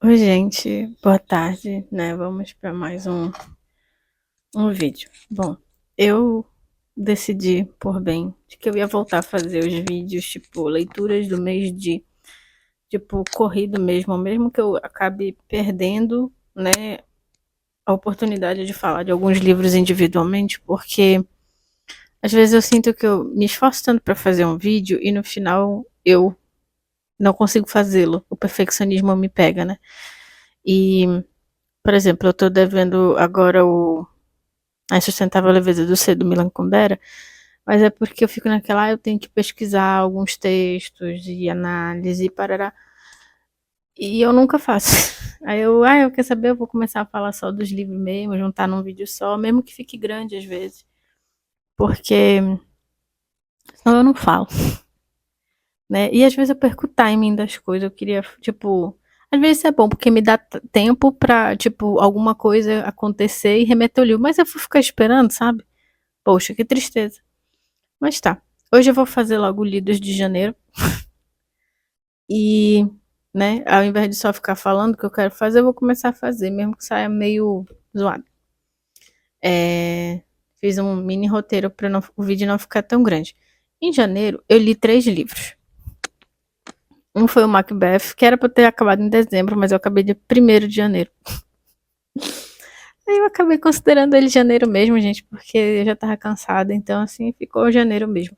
Oi, gente, boa tarde, né? Vamos para mais um vídeo. Bom, eu decidi por bem de que eu ia voltar a fazer os vídeos, tipo, leituras do mês de, tipo, corrido mesmo que eu acabe perdendo, né, a oportunidade de falar de alguns livros individualmente, porque às vezes eu sinto que eu me esforço tanto para fazer um vídeo e no final eu não consigo fazê-lo. O perfeccionismo me pega, né? E, por exemplo, eu tô devendo agora A Insustentável Leveza do Ser, do Milan Kundera, mas é porque eu fico naquela, eu tenho que pesquisar alguns textos e análise e parará, e eu nunca faço. Aí eu quer saber, eu vou começar a falar só dos livros mesmo, juntar num vídeo só, mesmo que fique grande às vezes, porque senão eu não falo, né? E às vezes eu perco o timing das coisas, eu queria, tipo, às vezes é bom, porque me dá tempo pra, tipo, alguma coisa acontecer e remeter o livro, mas eu vou ficar esperando, sabe? Poxa, que tristeza. Mas tá. Hoje eu vou fazer logo lidos de janeiro. E, né, ao invés de só ficar falando o que eu quero fazer, eu vou começar a fazer, mesmo que saia meio zoado. Fiz um mini roteiro para o vídeo não ficar tão grande. Em janeiro, eu li 3 livros. Um foi o Macbeth, que era para ter acabado em dezembro, mas eu acabei de 1º de janeiro. Aí eu acabei considerando ele janeiro mesmo, gente, porque eu já tava cansada, então assim, ficou janeiro mesmo.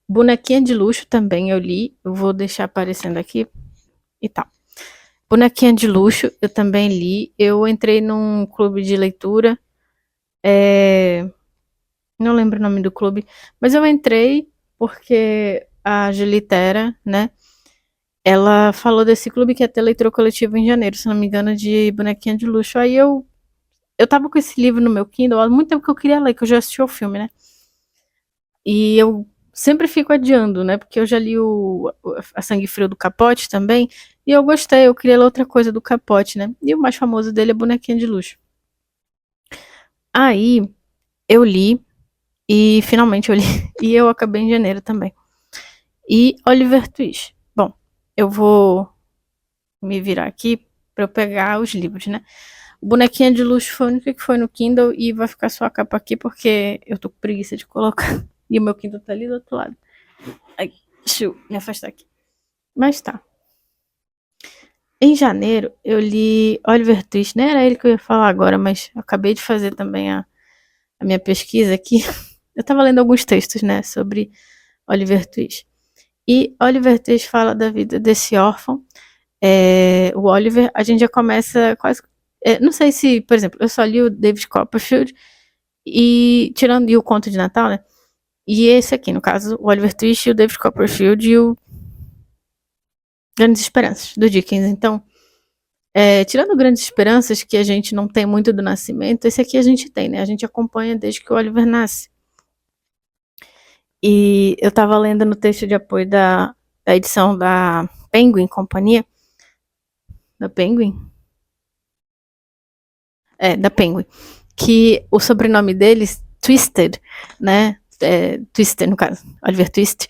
Bonequinha de Luxo também eu li, eu vou deixar aparecendo aqui e tal. Bonequinha de Luxo eu também li, eu entrei num clube de leitura, não lembro o nome do clube, mas eu entrei porque a Julitera, né, ela falou desse clube que ia ter leitura coletiva em janeiro, se não me engano, de Bonequinha de Luxo. Aí eu tava com esse livro no meu Kindle há muito tempo que eu queria ler, que eu já assisti o filme, né? E eu sempre fico adiando, né? Porque eu já li A Sangue Frio do Capote também. E eu gostei, eu queria ler outra coisa do Capote, né? E o mais famoso dele é Bonequinha de Luxo. Aí eu li, e finalmente eu li. E eu acabei em janeiro também. E Oliver Twist. Bom, eu vou me virar aqui pra eu pegar os livros, né? O Bonequinha de Luxo foi o único que foi no Kindle e vai ficar só a capa aqui porque eu tô com preguiça de colocar. E o meu Kindle tá ali do outro lado. Ai, deixa eu me afastar aqui. Mas tá. Em janeiro, eu li Oliver Twist. Nem era ele que eu ia falar agora, mas eu acabei de fazer também a minha pesquisa aqui. Eu tava lendo alguns textos, né, sobre Oliver Twist. E Oliver Twist fala da vida desse órfão. O Oliver, a gente já começa quase. Não sei se, por exemplo, eu só li o David Copperfield e tirando o Conto de Natal, né? E esse aqui, no caso, o Oliver Twist, o David Copperfield e o Grandes Esperanças, do Dickens. Então, tirando Grandes Esperanças, que a gente não tem muito do nascimento, esse aqui a gente tem, né? A gente acompanha desde que o Oliver nasce. E eu tava lendo no texto de apoio da edição da Penguin Companhia, da Penguin, da Penguin, que o sobrenome deles, Twisted, né? Twister, no caso, Oliver Twist,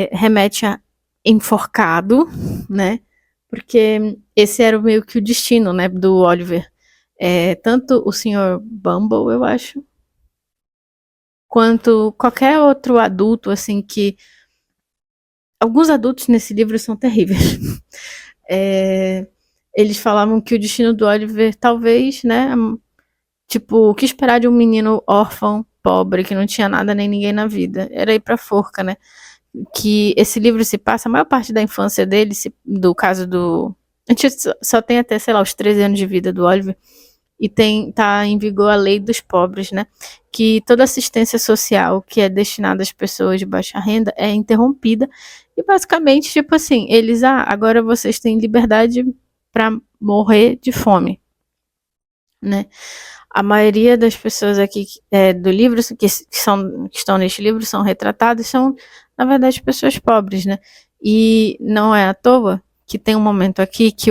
remete a enforcado, né? Porque esse era meio que o destino, né, do Oliver. Tanto o Sr. Bumble, eu acho, quanto qualquer outro adulto, assim, que. Alguns adultos nesse livro são terríveis. Eles falavam que o destino do Oliver, talvez, né? Tipo, o que esperar de um menino órfão, pobre, que não tinha nada nem ninguém na vida? Era ir pra forca, né? Que esse livro se passa, a maior parte da infância dele, do caso do. A gente só tem até, sei lá, os 13 anos de vida do Oliver. E tá em vigor a lei dos pobres, né? Que toda assistência social que é destinada às pessoas de baixa renda é interrompida. E basicamente, tipo assim, eles, agora vocês têm liberdade para morrer de fome, né? A maioria das pessoas aqui do livro, que estão neste livro, são retratadas, são, na verdade, pessoas pobres, né? E não é à toa que tem um momento aqui que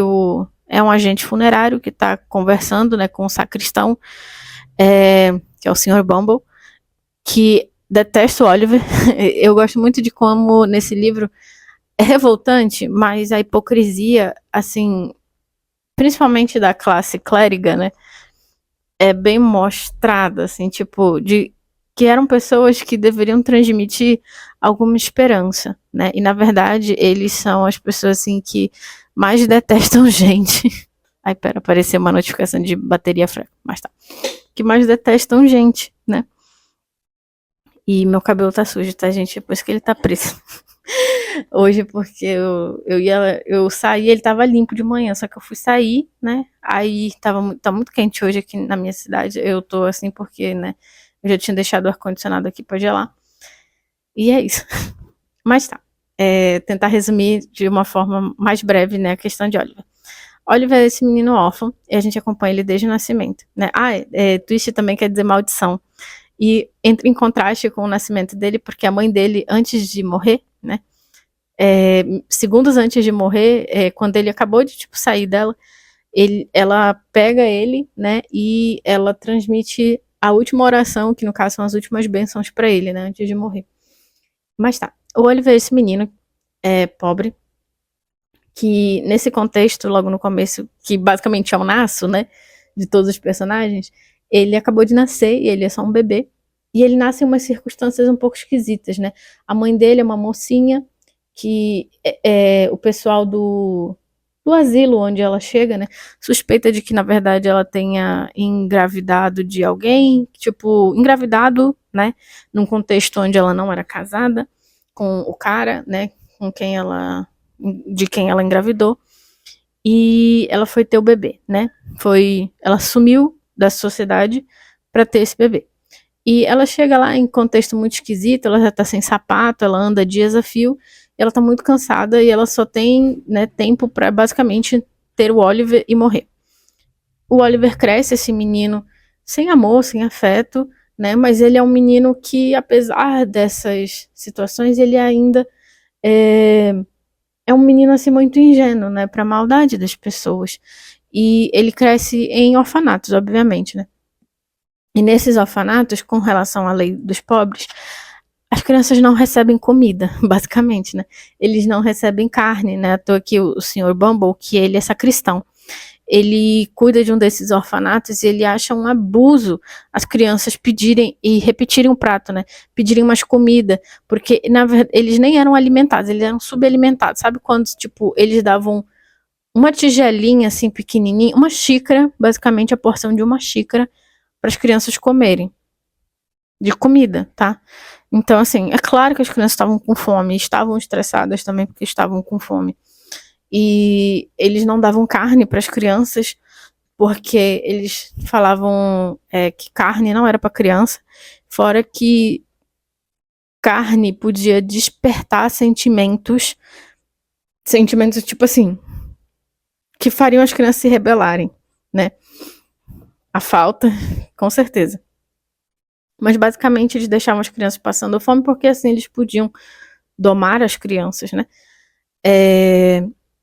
é um agente funerário que está conversando, né, com o sacristão, que é o Sr. Bumble, que detesta o Oliver. Eu gosto muito de como, nesse livro, é revoltante, mas a hipocrisia, assim, principalmente da classe clériga, né, é bem mostrada, assim, tipo, de que eram pessoas que deveriam transmitir alguma esperança, né? E na verdade, eles são as pessoas assim que mais detestam gente. Ai, pera, apareceu uma notificação de bateria fraca, mas tá. Que mais detestam gente, né? E meu cabelo tá sujo, tá, gente? Depois que ele tá preso. Hoje, porque eu saí, ele tava limpo de manhã, só que eu fui sair, né? Aí tá muito quente hoje aqui na minha cidade. Eu tô assim porque, né? Eu já tinha deixado o ar-condicionado aqui pra gelar. E é isso. Mas tá. Tentar resumir de uma forma mais breve, né? A questão de Oliver. Oliver é esse menino órfão e a gente acompanha ele desde o nascimento, né? Twist também quer dizer maldição. E entra em contraste com o nascimento dele, porque a mãe dele, antes de morrer, né? Segundos antes de morrer, quando ele acabou de tipo, sair dela, ela pega ele, né? E ela transmite a última oração, que no caso são as últimas bênçãos para ele, né? Antes de morrer. Mas tá. O Oliver é esse menino pobre, que nesse contexto, logo no começo, que basicamente é o naço, né? De todos os personagens, ele acabou de nascer e ele é só um bebê. E ele nasce em umas circunstâncias um pouco esquisitas, né? A mãe dele é uma mocinha que o pessoal do asilo onde ela chega, né? Suspeita de que, na verdade, ela tenha engravidado de alguém, tipo, engravidado, né? Num contexto onde ela não era casada com o cara, né? De quem ela engravidou. E ela foi ter o bebê, né? Ela sumiu da sociedade para ter esse bebê. E ela chega lá em contexto muito esquisito, ela já tá sem sapato, ela anda dias a fio, ela tá muito cansada e ela só tem, né, tempo para basicamente ter o Oliver e morrer. O Oliver cresce, esse menino, sem amor, sem afeto, né, mas ele é um menino que, apesar dessas situações, ele ainda é um menino assim muito ingênuo, né, pra maldade das pessoas. E ele cresce em orfanatos, obviamente, né. E nesses orfanatos, com relação à lei dos pobres, as crianças não recebem comida, basicamente, né? Eles não recebem carne, né? À toa que o senhor Bumble, que ele é sacristão, ele cuida de um desses orfanatos e ele acha um abuso as crianças pedirem e repetirem o prato, né? Pedirem mais comida, porque na verdade eles nem eram alimentados, eles eram subalimentados. Sabe quando, tipo, eles davam uma tigelinha assim pequenininha, uma xícara, basicamente a porção de uma xícara para as crianças comerem de comida, tá? Então, assim, é claro que as crianças estavam com fome, estavam estressadas também porque estavam com fome. E eles não davam carne para as crianças porque eles falavam que carne não era para criança, fora que carne podia despertar sentimentos tipo assim, que fariam as crianças se rebelarem, né? A falta, com certeza. Mas basicamente eles deixavam as crianças passando fome porque assim eles podiam domar as crianças, né?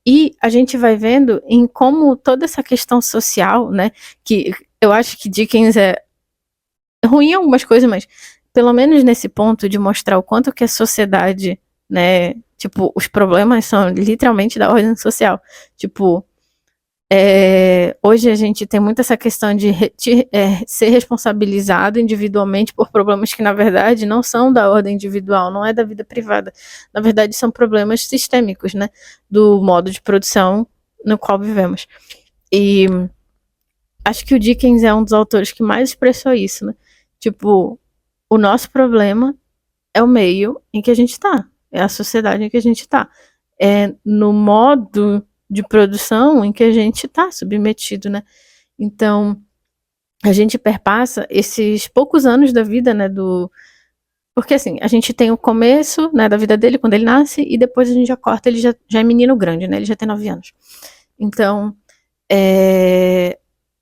E a gente vai vendo em como toda essa questão social, né? Que eu acho que Dickens é ruim em algumas coisas, mas pelo menos nesse ponto de mostrar o quanto que a sociedade, né? Tipo, os problemas são literalmente da ordem social. Tipo, hoje a gente tem muito essa questão de ser responsabilizado individualmente por problemas que, na verdade, não são da ordem individual, não é da vida privada. Na verdade, são problemas sistêmicos, né? Do modo de produção no qual vivemos. E acho que o Dickens é um dos autores que mais expressou isso, né? Tipo, o nosso problema é o meio em que a gente tá, é a sociedade em que a gente tá. É no modo de produção em que a gente está submetido, né? Então, a gente perpassa esses poucos anos da vida, né, porque assim, a gente tem o começo, né, da vida dele quando ele nasce e depois a gente já corta, ele já é menino grande, né? Ele já tem 9 anos. Então,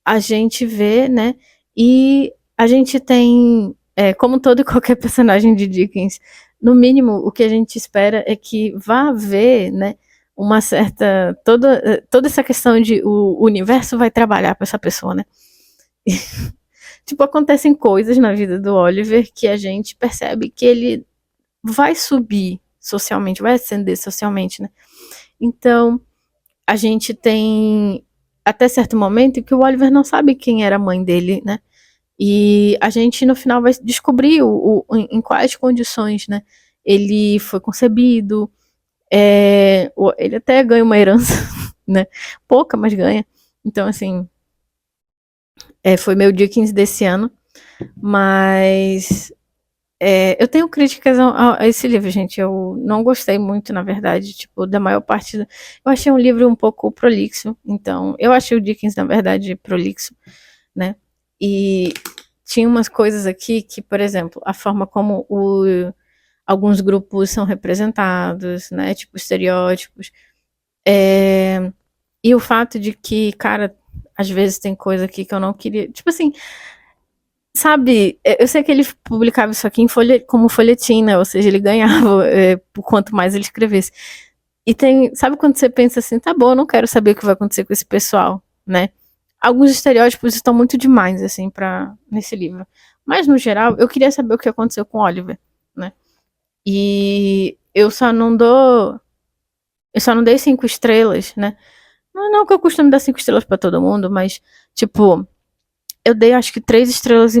a gente vê, né? E a gente tem, como todo e qualquer personagem de Dickens, no mínimo o que a gente espera é que vá haver, né? Uma certa. Toda essa questão de o universo vai trabalhar para essa pessoa, né? Tipo, acontecem coisas na vida do Oliver que a gente percebe que ele vai subir, socialmente, vai ascender socialmente, né? Então, a gente tem até certo momento que o Oliver não sabe quem era a mãe dele, né? E a gente no final vai descobrir em quais condições, né? Ele foi concebido, ele até ganha uma herança, né? Pouca, mas ganha. Então, assim, foi meu dia 15 desse ano. Mas eu tenho críticas a esse livro, gente. Eu não gostei muito, na verdade, tipo, da maior parte. Eu achei um livro um pouco prolixo. Então, eu achei o Dickens, na verdade, prolixo, né? E tinha umas coisas aqui que, por exemplo, a forma como alguns grupos são representados, né? Tipo, estereótipos. E o fato de que, cara, às vezes tem coisa aqui que eu não queria. Tipo assim, sabe, eu sei que ele publicava isso aqui como folhetim, né? Ou seja, ele ganhava por quanto mais ele escrevesse. E sabe quando você pensa assim, tá bom, eu não quero saber o que vai acontecer com esse pessoal, né? Alguns estereótipos estão muito demais, assim, nesse livro. Mas, no geral, eu queria saber o que aconteceu com o Oliver, né? E eu só não dei 5 estrelas, né? Não que eu costume dar 5 estrelas pra todo mundo, mas, tipo, eu dei acho que 3,5 estrelas.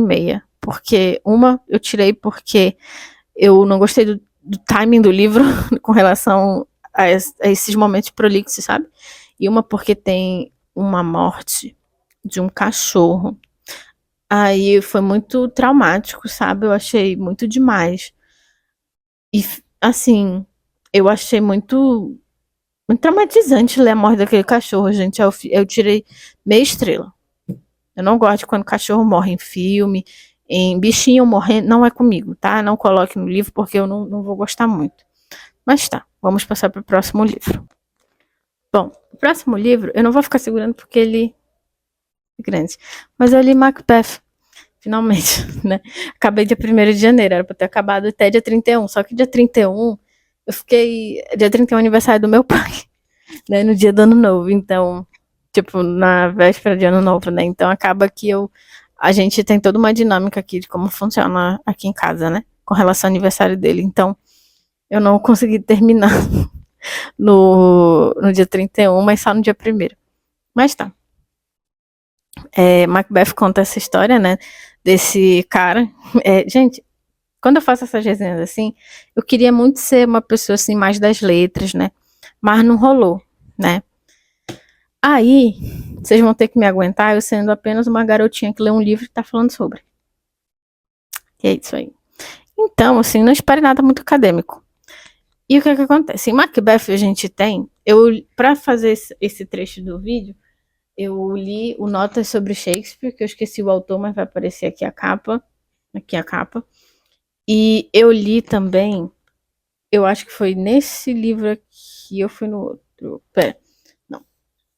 Porque uma eu tirei porque eu não gostei do timing do livro com relação a esses momentos prolixos, sabe? E uma porque tem uma morte de um cachorro. Aí foi muito traumático, sabe? Eu achei muito demais. E, assim, eu achei muito traumatizante ler a morte daquele cachorro, gente. Eu tirei meia estrela. Eu não gosto de quando cachorro morre em filme, em bichinho morrendo. Não é comigo, tá? Não coloque no livro porque eu não vou gostar muito. Mas tá, vamos passar para o próximo livro. Bom, o próximo livro eu não vou ficar segurando porque ele é grande. Mas eu li Macbeth, finalmente, né? Acabei dia 1º de janeiro, era pra ter acabado até dia 31. Só que dia 31, eu fiquei. Dia 31 é o aniversário do meu pai, né? No dia do ano novo. Então, tipo, na véspera de ano novo, né? Então acaba que a gente tem toda uma dinâmica aqui de como funciona aqui em casa, né? Com relação ao aniversário dele. Então, eu não consegui terminar no dia 31, mas só no dia 1º. Mas tá. Macbeth conta essa história, né? Desse cara. Gente, quando eu faço essas resenhas assim, eu queria muito ser uma pessoa assim, mais das letras, né? Mas não rolou, né? Aí, vocês vão ter que me aguentar, eu sendo apenas uma garotinha que lê um livro e tá falando sobre. E é isso aí. Então, assim, não espere nada muito acadêmico. E o que acontece? Em Macbeth a gente tem, para fazer esse trecho do vídeo, eu li o Notas sobre Shakespeare, que eu esqueci o autor, mas vai aparecer aqui a capa. Aqui a capa. E eu li também, eu acho que foi nesse livro aqui, eu fui no outro. Pera, não.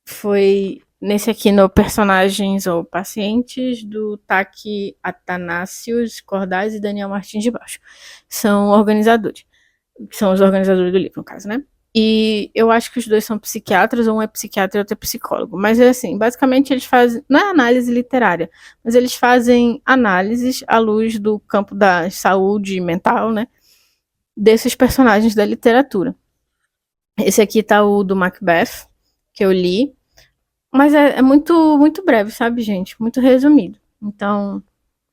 Foi nesse aqui no Personagens ou Pacientes, do Taki Athanasius Cordaz e Daniel Martins de Baixo. São organizadores. São os organizadores do livro, no caso, né? E eu acho que os dois são psiquiatras, ou um é psiquiatra e outro é psicólogo. Mas é assim, basicamente eles fazem, não é análise literária, mas eles fazem análises à luz do campo da saúde mental, né? Desses personagens da literatura. Esse aqui tá o do Macbeth, que eu li. Mas é muito, muito breve, sabe, gente? Muito resumido. Então,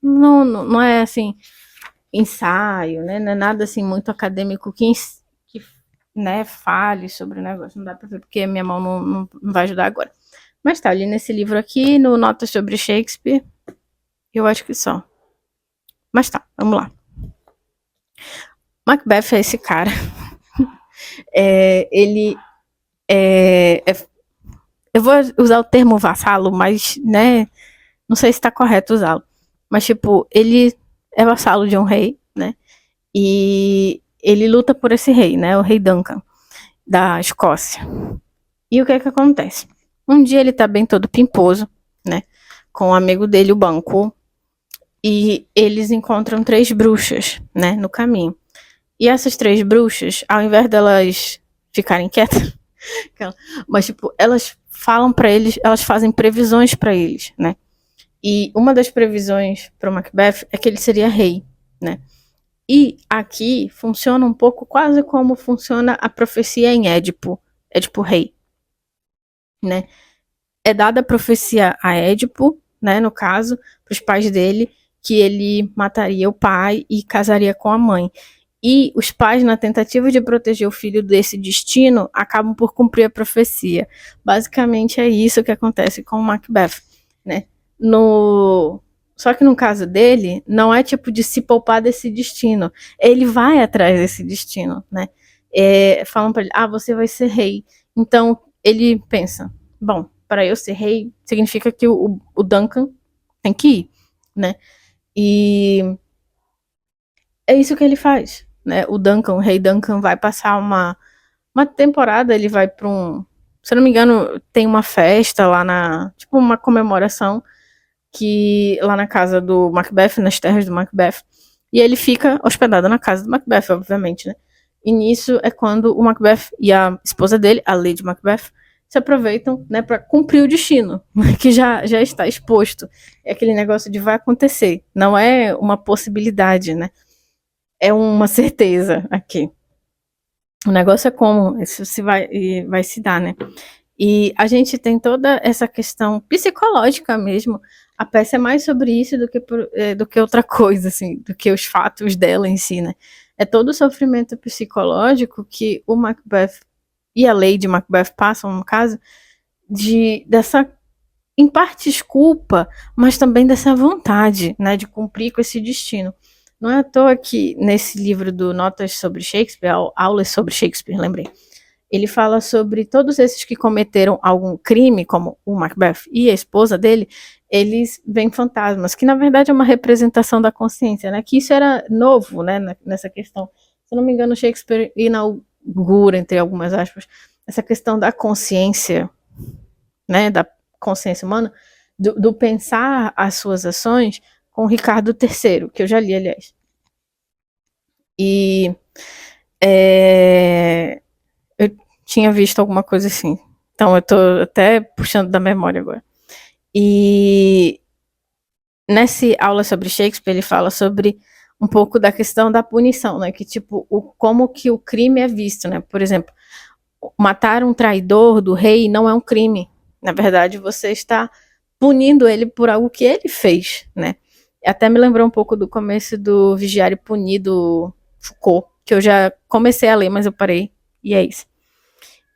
não é assim, ensaio, né? Não é nada assim muito acadêmico que né, fale sobre o negócio. Não dá pra ver porque minha mão não vai ajudar agora. Mas tá, ali nesse livro aqui, no Notas sobre Shakespeare, eu acho que só. Mas tá, vamos lá. Macbeth é esse cara. Ele eu vou usar o termo vassalo, mas, né, não sei se tá correto usá-lo. Mas, tipo, ele é vassalo de um rei, né? E ele luta por esse rei, né? O rei Duncan, da Escócia. E o que é que acontece? Um dia ele tá bem todo pimposo, né? Com um amigo dele, o Banco. E eles encontram 3 bruxas, né? No caminho. E essas 3 bruxas, ao invés delas ficarem quietas, mas, tipo, elas falam pra eles, elas fazem previsões pra eles, né? E uma das previsões pro Macbeth é que ele seria rei, né? E aqui funciona um pouco quase como funciona a profecia em Édipo Rei, né? É dada a profecia a Édipo, né, no caso, para os pais dele, que ele mataria o pai e casaria com a mãe. E os pais, na tentativa de proteger o filho desse destino, acabam por cumprir a profecia. Basicamente é isso que acontece com o Macbeth, né? Só que no caso dele, não é tipo de se poupar desse destino. Ele vai atrás desse destino, né? Falam para ele, você vai ser rei. Então ele pensa, bom, para eu ser rei, significa que o Duncan tem que ir, né? E é isso que ele faz, né? O rei Duncan vai passar uma temporada, ele vai para se eu não me engano, tem uma festa lá tipo uma comemoração que lá na casa do Macbeth, nas terras do Macbeth, e ele fica hospedado na casa do Macbeth, obviamente, né? E nisso é quando o Macbeth e a esposa dele, a Lady Macbeth, se aproveitam, né, para cumprir o destino, que já está exposto. É aquele negócio de vai acontecer, não é uma possibilidade, né? É uma certeza aqui. O negócio é como isso vai se dar, né? E a gente tem toda essa questão psicológica mesmo. A peça é mais sobre isso do que outra coisa, assim, do que os fatos dela em si, né? É todo o sofrimento psicológico que o Macbeth e a Lady Macbeth passam, no caso, dessa, em parte, desculpa, mas também dessa vontade, né, de cumprir com esse destino. Não é à toa que nesse livro do Notas sobre Shakespeare, Aulas sobre Shakespeare, lembrei, ele fala sobre todos esses que cometeram algum crime, como o Macbeth e a esposa dele, eles veem fantasmas, que na verdade é uma representação da consciência, né? Que isso era novo, né? Nessa questão. Se eu não me engano, Shakespeare inaugura, entre algumas aspas, essa questão da consciência, né? Da consciência humana, do pensar as suas ações com Ricardo III, que eu já li, aliás. E eu tinha visto alguma coisa assim. Então eu tô até puxando da memória agora. E nessa aula sobre Shakespeare, ele fala sobre um pouco da questão da punição, né? Que tipo, como que o crime é visto, né? Por exemplo, matar um traidor do rei não é um crime. Na verdade, você está punindo ele por algo que ele fez, né? Até me lembrou um pouco do começo do Vigiar e Punir do Foucault, que eu já comecei a ler, mas eu parei, e é isso.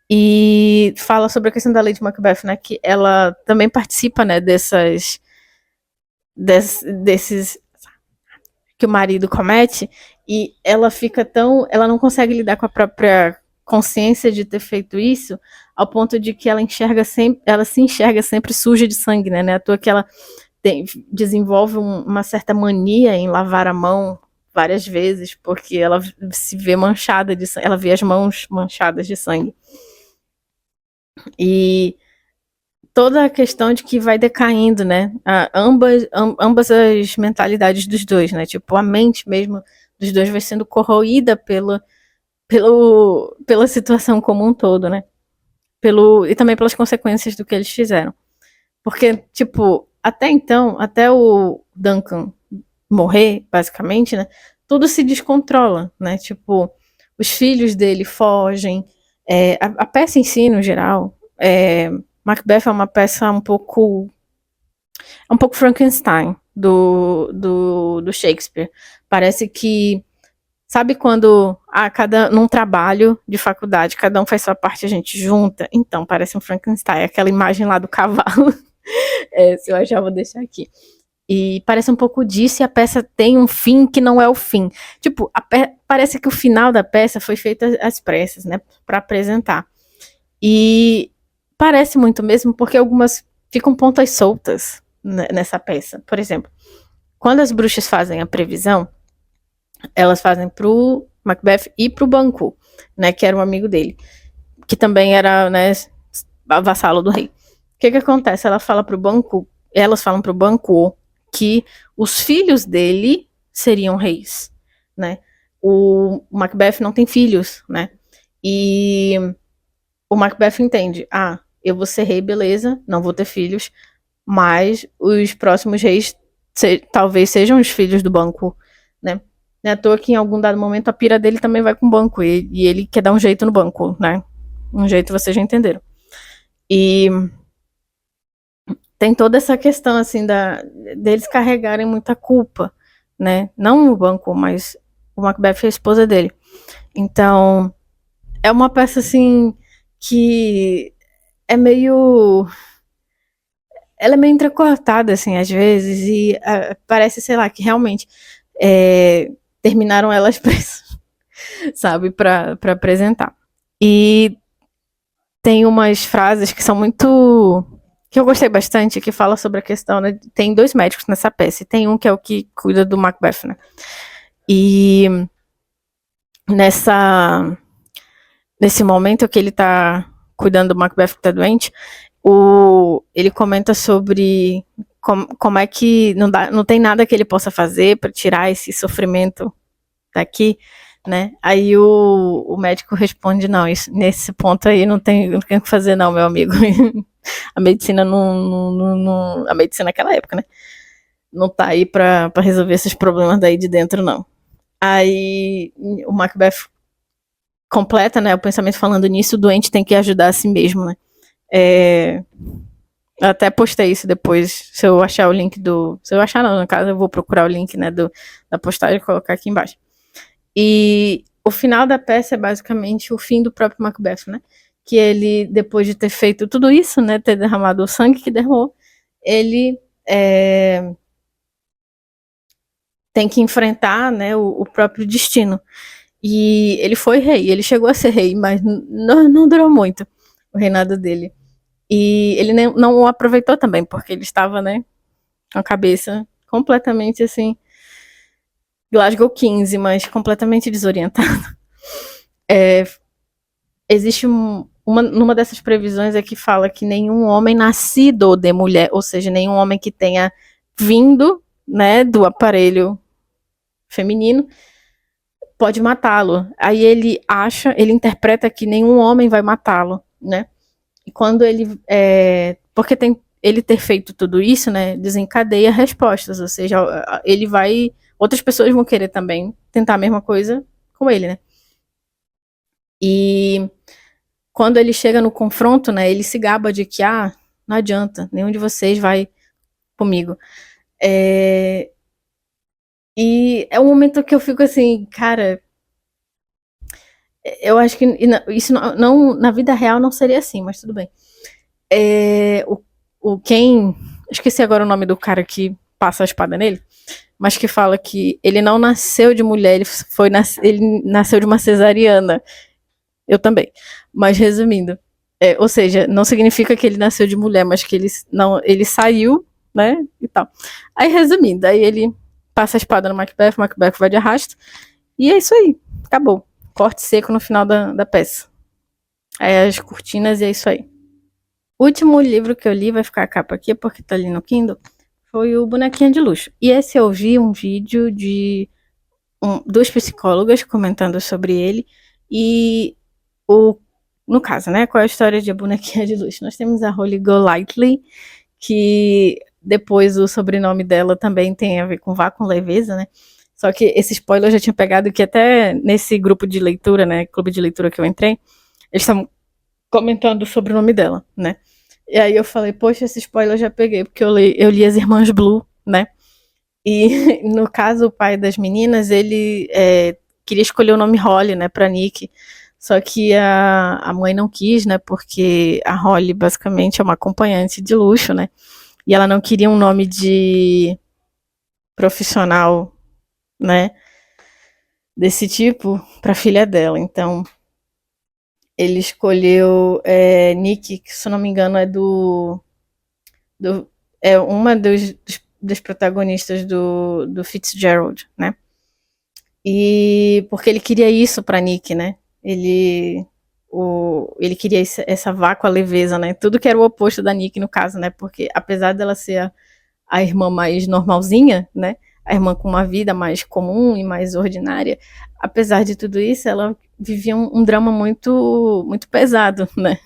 E fala sobre a questão da Lady Macbeth, né? Que ela também participa, né? Desses que o marido comete, e ela fica ela não consegue lidar com a própria consciência de ter feito isso, ao ponto de que ela se enxerga sempre suja de sangue, né? Não é à toa que ela desenvolve uma certa mania em lavar a mão várias vezes, porque ela se vê manchada de sangue, ela vê as mãos manchadas de sangue. E toda a questão de que vai decaindo, né? Ambas as mentalidades dos dois, né? Tipo, a mente mesmo dos dois vai sendo corroída pela situação como um todo, né? E também pelas consequências do que eles fizeram. Porque, tipo, até então, até o Duncan morrer, basicamente, né? Tudo se descontrola, né? Tipo, os filhos dele fogem. A peça em si, no geral, Macbeth é uma peça um pouco Frankenstein do Shakespeare. Parece que, sabe quando num trabalho de faculdade, cada um faz sua parte, a gente junta? Então, parece um Frankenstein, aquela imagem lá do cavalo. Se eu achar, vou deixar aqui. E parece um pouco disso, e a peça tem um fim que não é o fim. Tipo, parece que o final da peça foi feito às pressas, né? Pra apresentar. E parece muito mesmo, porque algumas ficam pontas soltas nessa peça. Por exemplo, quando as bruxas fazem a previsão, elas fazem pro Macbeth e pro Banquo, né? Que era um amigo dele, que também era, né, vassalo do rei. O que acontece? Elas falam pro Banquo que os filhos dele seriam reis, né? O Macbeth não tem filhos, né? E o Macbeth entende, eu vou ser rei, beleza, não vou ter filhos, mas os próximos reis talvez sejam os filhos do Banquo, né? Não é à toa que em algum dado momento a pira dele também vai com o banco, e ele quer dar um jeito no banco, né? Um jeito, vocês já entenderam. E tem toda essa questão, assim, deles carregarem muita culpa, né? Não o banco, mas o Macbeth e a esposa dele. Então, é uma peça, assim, que é meio... Ela é meio entrecortada, assim, às vezes, e parece, sei lá, que realmente terminaram elas presas, sabe, pra apresentar. E tem umas frases que são muito... que eu gostei bastante, que fala sobre a questão, né? Tem 2 médicos nessa peça, e tem um que é o que cuida do Macbeth, né? E nesse momento que ele tá cuidando do Macbeth que tá doente, ele comenta sobre como é que não tem nada que ele possa fazer para tirar esse sofrimento daqui, né? Aí o médico responde, não, nesse ponto aí não tem o que fazer não, meu amigo. A medicina a medicina naquela época, né? Não tá aí pra resolver esses problemas daí de dentro, não. Aí o Macbeth completa, né, o pensamento falando nisso, o doente tem que ajudar a si mesmo, né? Eu até postei isso depois, se eu achar o link do... Se eu achar não, no caso eu vou procurar o link, né, da postagem e colocar aqui embaixo. E o final da peça é basicamente o fim do próprio Macbeth, né? Que ele, depois de ter feito tudo isso, né, ter derramado o sangue que derramou, ele tem que enfrentar, né, o próprio destino. E ele foi rei, ele chegou a ser rei, mas não durou muito o reinado dele. E ele não o aproveitou também, porque ele estava, né, com a cabeça completamente assim, Glasgow 15, mas completamente desorientado. Existe numa dessas previsões é que fala que nenhum homem nascido de mulher, ou seja, nenhum homem que tenha vindo, né, do aparelho feminino, pode matá-lo. Aí ele interpreta que nenhum homem vai matá-lo, né? E quando ele, porque ele ter feito tudo isso, né, desencadeia respostas, ou seja, outras pessoas vão querer também tentar a mesma coisa com ele, né? E quando ele chega no confronto, né, ele se gaba de que, não adianta, nenhum de vocês vai comigo. E é um momento que eu fico assim, cara, eu acho que isso na vida real não seria assim, mas tudo bem. Esqueci agora o nome do cara que passa a espada nele, mas que fala que ele não nasceu de mulher, ele nasceu de uma cesariana. Eu também. Mas resumindo, ou seja, não significa que ele nasceu de mulher, mas que ele saiu, né, e tal. Aí resumindo, aí ele passa a espada no Macbeth, o Macbeth vai de arrasto, e é isso aí, acabou. Corte seco no final da peça. Aí as cortinas e é isso aí. O último livro que eu li, vai ficar a capa aqui, porque tá ali no Kindle, foi o Bonequinha de Luxo. E esse eu vi um vídeo de 2 psicólogas comentando sobre ele, e no caso, né, qual é a história de A Bonequinha de Luxo? Nós temos a Holly Golightly, que depois o sobrenome dela também tem a ver com vá com leveza, né? Só que esse spoiler eu já tinha pegado que até nesse grupo de leitura, né, clube de leitura que eu entrei, eles estavam comentando sobre o nome dela, né? E aí eu falei, poxa, esse spoiler eu já peguei, porque eu li As Irmãs Blue, né? E no caso, o pai das meninas, ele queria escolher o nome Holly, né, pra Nick. Só que a mãe não quis, né, porque a Holly basicamente é uma acompanhante de luxo, né? E ela não queria um nome de profissional, né, desse tipo pra filha dela. Então, ele escolheu Nick, que se eu não me engano é uma dos protagonistas do Fitzgerald, né? E porque ele queria isso pra Nick, né? Ele queria essa vá com a leveza, né? Tudo que era o oposto da Nick, no caso, né? Porque apesar dela ser a irmã mais normalzinha, né? A irmã com uma vida mais comum e mais ordinária, apesar de tudo isso, ela vivia um drama muito, muito pesado, né?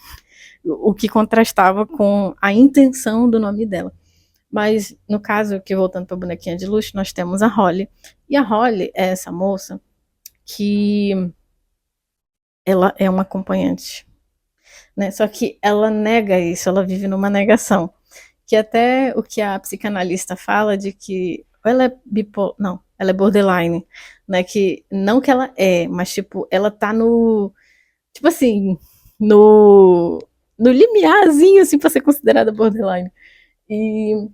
O que contrastava com a intenção do nome dela. Mas, no caso, que voltando pra bonequinha de luxo, nós temos a Holly. E a Holly é essa moça que ela é uma acompanhante, né? Só que ela nega isso, ela vive numa negação. Que até o que a psicanalista fala de que ela é bipolar, não, ela é borderline, né? Que não que ela é, mas tipo, ela tá no, tipo assim, no limiarzinho assim para ser considerada borderline. E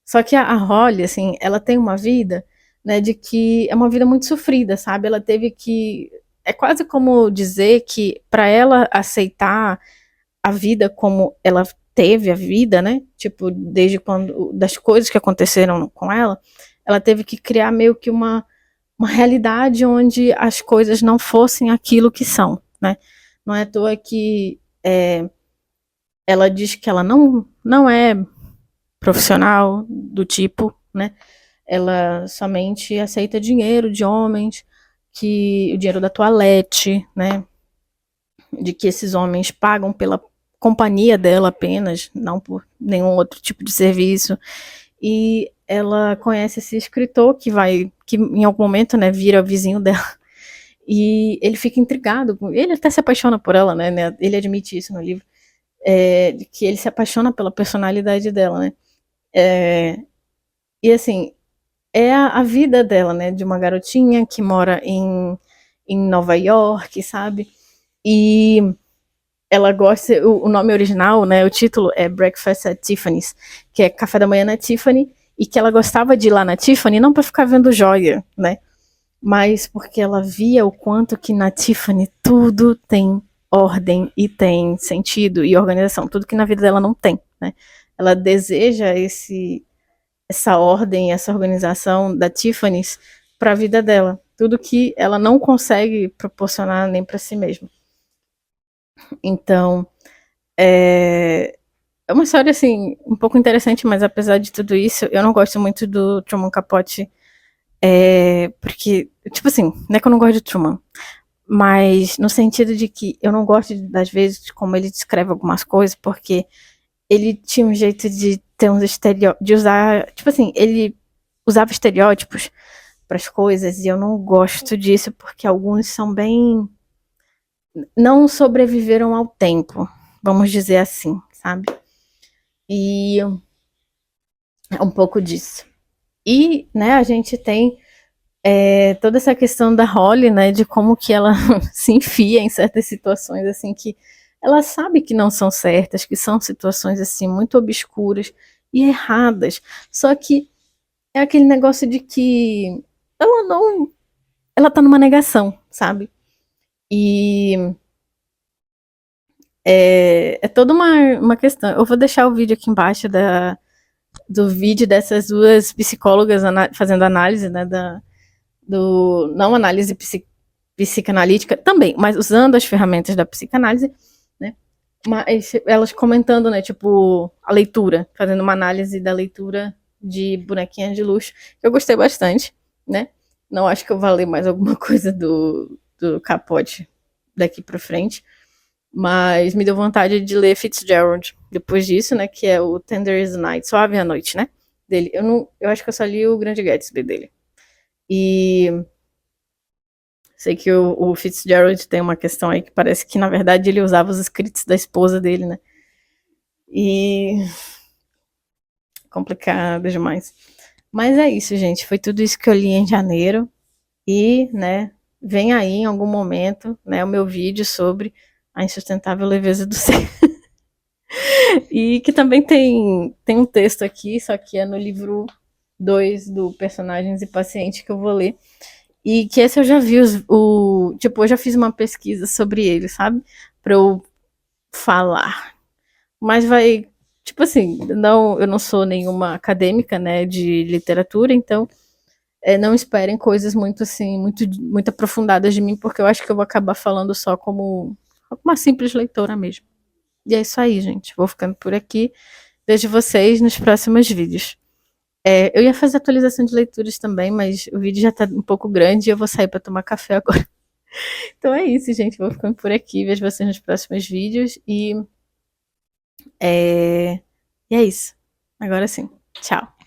só que a Holly, assim, ela tem uma vida, né, de que é uma vida muito sofrida, sabe? Ela teve que é quase como dizer que para ela aceitar a vida como ela teve a vida, né? Tipo, desde quando das coisas que aconteceram com ela, ela teve que criar meio que uma realidade onde as coisas não fossem aquilo que são, né? Não é à toa que ela diz que ela não é profissional do tipo, né? Ela somente aceita dinheiro de homens, que o dinheiro da toalete, né? De que esses homens pagam pela companhia dela apenas, não por nenhum outro tipo de serviço. E ela conhece esse escritor que em algum momento, né, vira vizinho dela. E ele fica intrigado, ele até se apaixona por ela, né? Ele admite isso no livro, de que ele se apaixona pela personalidade dela, né? E assim, é a vida dela, né? De uma garotinha que mora em Nova York, sabe? E ela gosta, o nome original, né, o título é Breakfast at Tiffany's, que é café da manhã na Tiffany, e que ela gostava de ir lá na Tiffany não para ficar vendo joia, né, mas porque ela via o quanto que na Tiffany tudo tem ordem e tem sentido e organização, tudo que na vida dela não tem, né. Ela deseja essa ordem, essa organização da Tiffany's para a vida dela, tudo que ela não consegue proporcionar nem para si mesma. Então, é uma história, assim, um pouco interessante, mas apesar de tudo isso, eu não gosto muito do Truman Capote, porque, tipo assim, não é que eu não gosto de Truman, mas no sentido de que eu não gosto das vezes de como ele descreve algumas coisas, porque ele tinha um jeito de ter uns estereótipos, de usar, tipo assim, ele usava estereótipos para as coisas, e eu não gosto disso, porque alguns são bem, não sobreviveram ao tempo, vamos dizer assim, sabe? E é um pouco disso. E, né, a gente tem toda essa questão da Holly, né, de como que ela se enfia em certas situações, assim, que ela sabe que não são certas, que são situações, assim, muito obscuras e erradas. Só que é aquele negócio de que ela não, ela tá numa negação, sabe? E é toda uma questão. Eu vou deixar o vídeo aqui embaixo do vídeo dessas duas psicólogas fazendo análise, né, não análise psicanalítica também, mas usando as ferramentas da psicanálise, né? Mas elas comentando, né, tipo, a leitura, fazendo uma análise da leitura de Bonequinha de Luxo, que eu gostei bastante, né? Não acho que eu vou ler mais alguma coisa do Capote daqui pra frente, mas me deu vontade de ler Fitzgerald depois disso, né, que é o Tender is the Night, Suave a Noite, né? Dele. Eu acho que eu só li o Grande Gatsby dele. E sei que o Fitzgerald tem uma questão aí que parece que, na verdade, ele usava os escritos da esposa dele, né? E complicado demais. Mas é isso, gente. Foi tudo isso que eu li em janeiro. E, né, vem aí em algum momento, né, o meu vídeo sobre a insustentável leveza do ser. E que também tem um texto aqui, só que é no livro 2 do Personagens e Paciente que eu vou ler. E que esse eu já vi tipo, eu já fiz uma pesquisa sobre ele, sabe? Pra eu falar. Mas vai, tipo assim, não, eu não sou nenhuma acadêmica, né, de literatura, então não esperem coisas muito assim, muito aprofundadas de mim, porque eu acho que eu vou acabar falando só como uma simples leitora mesmo. E é isso aí, gente. Vou ficando por aqui. Vejo vocês nos próximos vídeos. Eu ia fazer atualização de leituras também, mas o vídeo já tá um pouco grande e eu vou sair para tomar café agora. Então é isso, gente. Vou ficando por aqui. Vejo vocês nos próximos vídeos e é isso. Agora sim. Tchau.